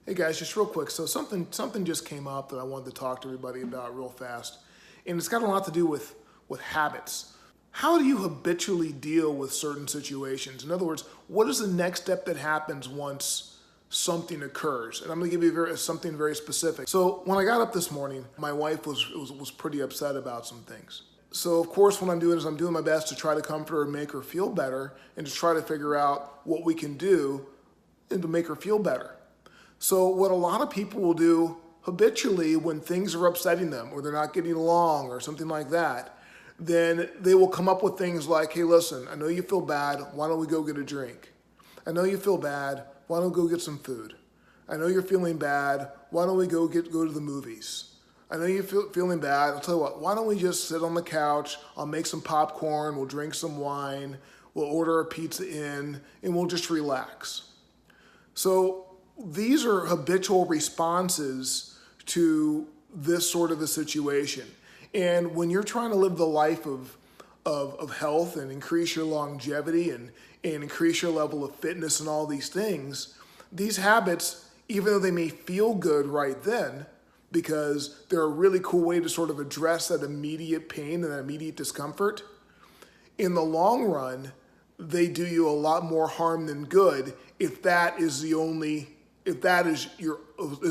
Hey guys, just real quick. So something just came up that I wanted to talk to everybody about real fast, and it's got a lot to do with habits. How do you habitually deal with certain situations? In other words, what is the next step that happens once something occurs? And I'm going to give you something very specific. So when I got up this morning, my wife was pretty upset about some things. So of course, what I'm doing is I'm doing my best to try to comfort her and make her feel better, and to try to figure out what we can do and to make her feel better. So what a lot of people will do habitually when things are upsetting them or they're not getting along or something like that, then they will come up with things like, hey, listen, I know you feel bad. Why don't we go get a drink? I know you feel bad. Why don't we go get some food? I know you're feeling bad. Why don't we go to the movies? I know you're feeling bad. I'll tell you what, why don't we just sit on the couch? I'll make some popcorn. We'll drink some wine. We'll order a pizza in and we'll just relax. So these are habitual responses to this sort of a situation. And when you're trying to live the life of health and increase your longevity and increase your level of fitness and all these things, these habits, even though they may feel good right then, because they're a really cool way to sort of address that immediate pain and that immediate discomfort, in the long run, they do you a lot more harm than good if that is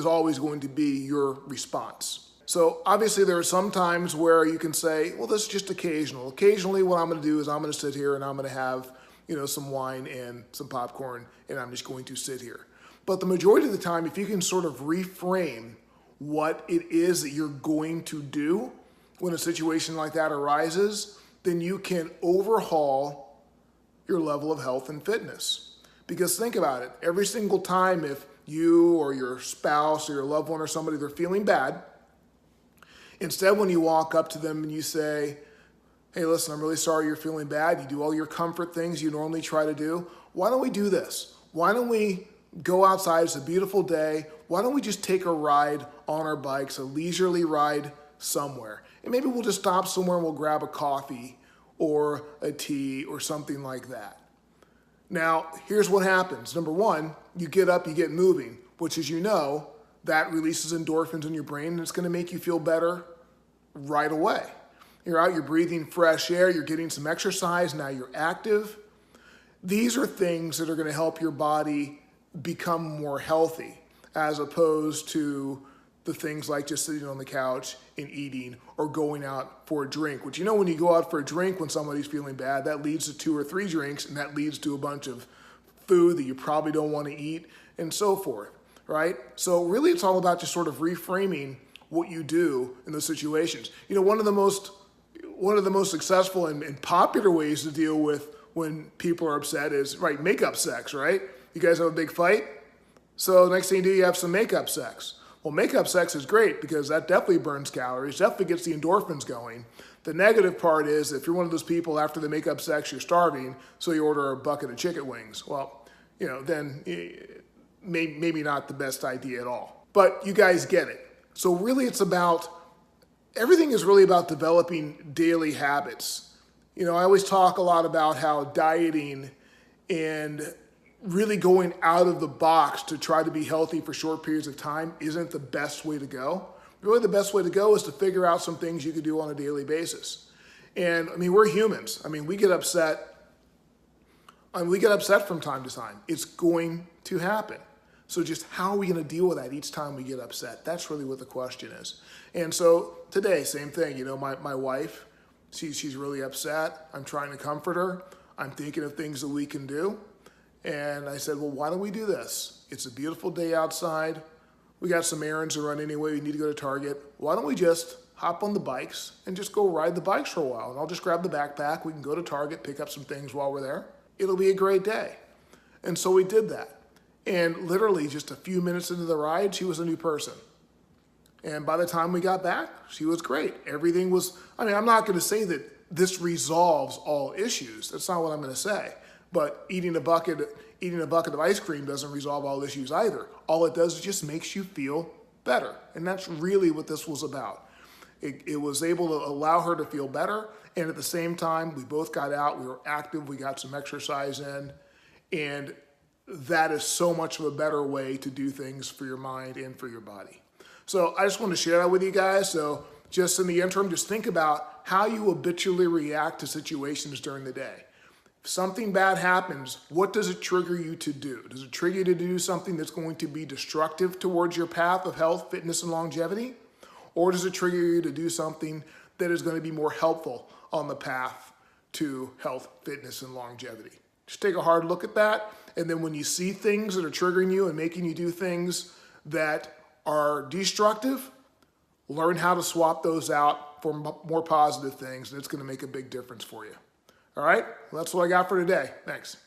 always going to be your response. So obviously there are some times where you can say, well, this is just occasional. Occasionally what I'm going to do is I'm going to sit here and I'm going to have, some wine and some popcorn, and I'm just going to sit here. But the majority of the time, if you can sort of reframe what it is that you're going to do when a situation like that arises, then you can overhaul your level of health and fitness. Because think about it, every single time if you or your spouse or your loved one or somebody, they're feeling bad, instead when you walk up to them and you say, hey, listen, I'm really sorry you're feeling bad. You do all your comfort things you normally try to do. Why don't we do this? Why don't we go outside? It's a beautiful day. Why don't we just take a ride on our bikes, a leisurely ride somewhere? And maybe we'll just stop somewhere and we'll grab a coffee or a tea or something like that. Now, here's what happens. Number one, you get up, you get moving, which, as you know, that releases endorphins in your brain, and it's going to make you feel better right away. You're out, you're breathing fresh air, you're getting some exercise, now you're active. These are things that are going to help your body become more healthy, as opposed to the things like just sitting on the couch and eating or going out for a drink, which, when you go out for a drink when somebody's feeling bad, that leads to 2 or 3 drinks, and that leads to a bunch of food that you probably don't want to eat and so forth, right? So really it's all about just sort of reframing what you do in those situations. One of the most successful and popular ways to deal with when people are upset is, right, makeup sex, right? You guys have a big fight, so the next thing you do, you have some makeup sex. Well, makeup sex is great because that definitely burns calories, definitely gets the endorphins going. The negative part is if you're one of those people after the makeup sex, you're starving, so you order a bucket of chicken wings. Well, then maybe not the best idea at all. But you guys get it. So really everything is really about developing daily habits. I always talk a lot about how dieting and really going out of the box to try to be healthy for short periods of time isn't the best way to go. Really the best way to go is to figure out some things you can do on a daily basis. And we're humans. We get upset. We get upset from time to time. It's going to happen. So just how are we going to deal with that each time we get upset? That's really what the question is. And so today, same thing. My wife, she's really upset. I'm trying to comfort her. I'm thinking of things that we can do. And I said, well, why don't we do this? It's a beautiful day outside. We got some errands to run anyway. We need to go to Target. Why don't we just hop on the bikes and just go ride the bikes for a while? And I'll just grab the backpack. We can go to Target, pick up some things while we're there. It'll be a great day. And so we did that. And literally just a few minutes into the ride, she was a new person. And by the time we got back, she was great. Everything was, I'm not going to say that this resolves all issues. That's not what I'm going to say. But eating a bucket of ice cream doesn't resolve all issues either. All it does is just makes you feel better. And that's really what this was about. It was able to allow her to feel better. And at the same time, we both got out, we were active, we got some exercise in. And that is so much of a better way to do things for your mind and for your body. So I just want to share that with you guys. So just in the interim, just think about how you habitually react to situations during the day. If something bad happens, what does it trigger you to do? Does it trigger you to do something that's going to be destructive towards your path of health, fitness, and longevity? Or does it trigger you to do something that is going to be more helpful on the path to health, fitness, and longevity? Just take a hard look at that. And then when you see things that are triggering you and making you do things that are destructive, learn how to swap those out for more positive things, and it's going to make a big difference for you. All right? Well, that's what I got for today. Thanks.